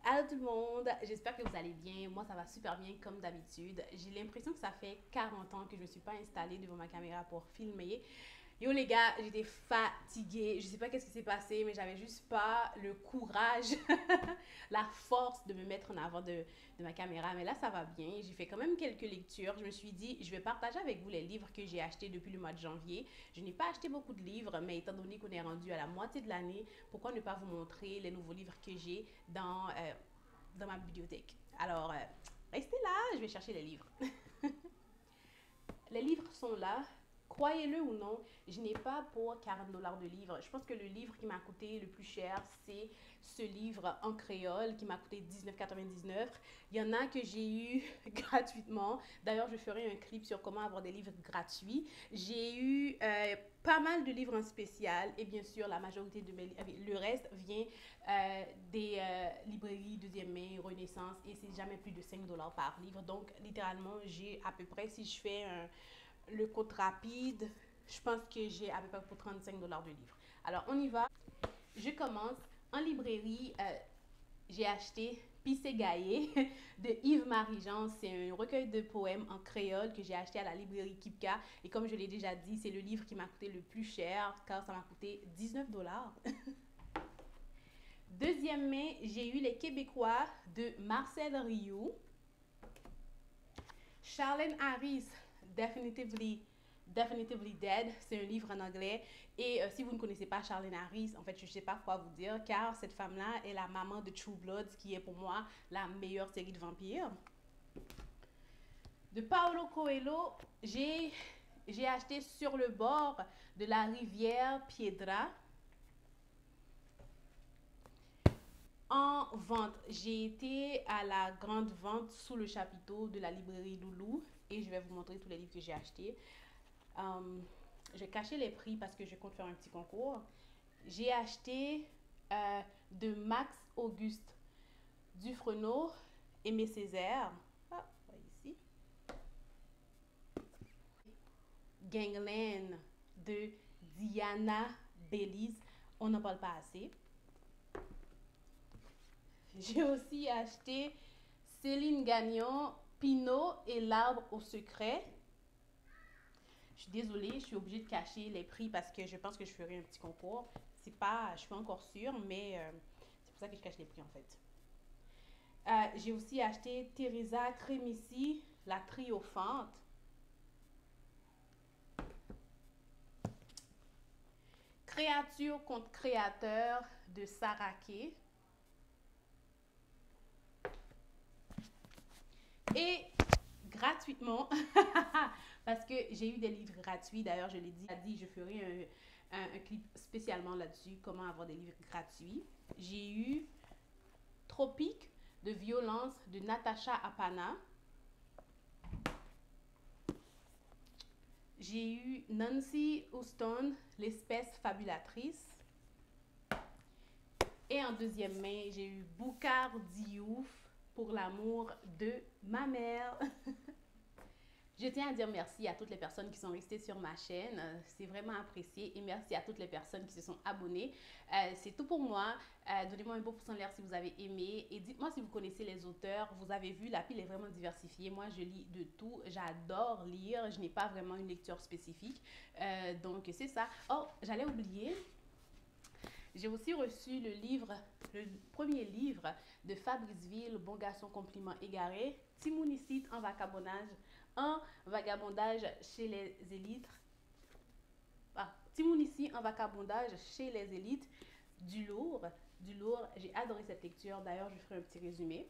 Allô tout le monde, j'espère que vous allez bien. Moi, ça va super bien comme d'habitude. J'ai l'impression que ça fait 40 ans que je ne me suis pas installée devant ma caméra pour filmer. Yo les gars, j'étais fatiguée. Je sais pas qu'est-ce qui s'est passé, mais j'avais juste pas le courage, la force de me mettre en avant de ma caméra. Mais là, ça va bien. J'ai fait quand même quelques lectures. Je me suis dit, je vais partager avec vous les livres que j'ai achetés depuis le mois de janvier. Je n'ai pas acheté beaucoup de livres, mais étant donné qu'on est rendu à la moitié de l'année, pourquoi ne pas vous montrer les nouveaux livres que j'ai dans ma bibliothèque. Alors, restez là, je vais chercher les livres. Les livres sont là. Croyez-le ou non, je n'ai pas pour 40 $ de livre. Je pense que le livre qui m'a coûté le plus cher, c'est ce livre en créole qui m'a coûté 19,99. Il y en a que j'ai eu gratuitement. D'ailleurs, je ferai un clip sur comment avoir des livres gratuits. J'ai eu pas mal de livres en spécial et bien sûr, la majorité de le reste vient des librairies deuxième main, Renaissance et c'est jamais plus de 5 $ par livre. Donc, littéralement, j'ai à peu près, si je fais le compte rapide, je pense que j'ai à peu près pour 35 $ de livres. Alors, on y va. Je commence en librairie. J'ai acheté Pissé Gaillé de Yves-Marie-Jean. C'est un recueil de poèmes en créole que j'ai acheté à la librairie Kipka. Et comme je l'ai déjà dit, c'est le livre qui m'a coûté le plus cher car ça m'a coûté 19 $. Deuxième mai, j'ai eu Les Québécois de Marcel Rioux. Charlene Harris, Definitively Dead, c'est un livre en anglais. Et si vous ne connaissez pas Charlene Harris, en fait, je ne sais pas quoi vous dire, car cette femme-là est la maman de True Blood, qui est pour moi la meilleure série de vampires. De Paulo Coelho, j'ai acheté Sur le bord de la rivière Piedra. En vente, j'ai été à la grande vente sous le chapiteau de la librairie Loulou et je vais vous montrer tous les livres que j'ai achetés. Je vais cacher les prix parce que je compte faire un petit concours. J'ai acheté de Max Auguste Dufresneau, Aimé Césaire. Ah, ici. Gangland de Diana Belize. On n'en parle pas assez. J'ai aussi acheté Céline Gagnon, Pinot et l'arbre au secret. Je suis désolée, je suis obligée de cacher les prix parce que je pense que je ferai un petit concours. C'est pas, je suis pas encore sûre, mais c'est pour ça que je cache les prix en fait. J'ai aussi acheté Teresa Crémissi, La Triomphante. Créature contre créateur de Sarah Kay. Et gratuitement, parce que j'ai eu des livres gratuits, d'ailleurs je l'ai dit, je ferai un clip spécialement là-dessus, comment avoir des livres gratuits. J'ai eu Tropique de violence de Natacha Apana. J'ai eu Nancy Houston, l'espèce fabulatrice. Et en deuxième main, j'ai eu Boukhar Diouf, Pour l'amour de ma mère. Je tiens à dire merci à toutes les personnes qui sont restées sur ma chaîne. C'est vraiment apprécié. Et merci à toutes les personnes qui se sont abonnées. C'est tout pour moi. Donnez-moi un beau pouce en l'air si vous avez aimé. Et dites-moi si vous connaissez les auteurs. Vous avez vu, la pile est vraiment diversifiée. Moi, je lis de tout. J'adore lire. Je n'ai pas vraiment une lecture spécifique. Donc, c'est ça. Oh, j'allais oublier. J'ai aussi reçu le premier livre de Fabrice Ville, Bon garçon, compliment égaré, Timonicite en vagabondage chez les élites. Timonici en vagabondage chez les élites, du lourd. J'ai adoré cette lecture. D'ailleurs, je ferai un petit résumé.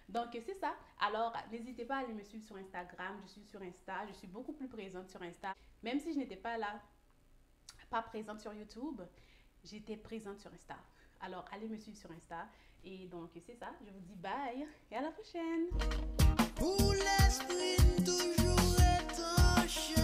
Donc, c'est ça. Alors, n'hésitez pas à aller me suivre sur Instagram. Je suis sur Insta. Je suis beaucoup plus présente sur Insta. Même si je n'étais pas là, pas présente sur YouTube, j'étais présente sur Insta. Alors, allez me suivre sur Insta. Et donc, c'est ça. Je vous dis bye et à la prochaine. Pour l'esprit toujours étanche.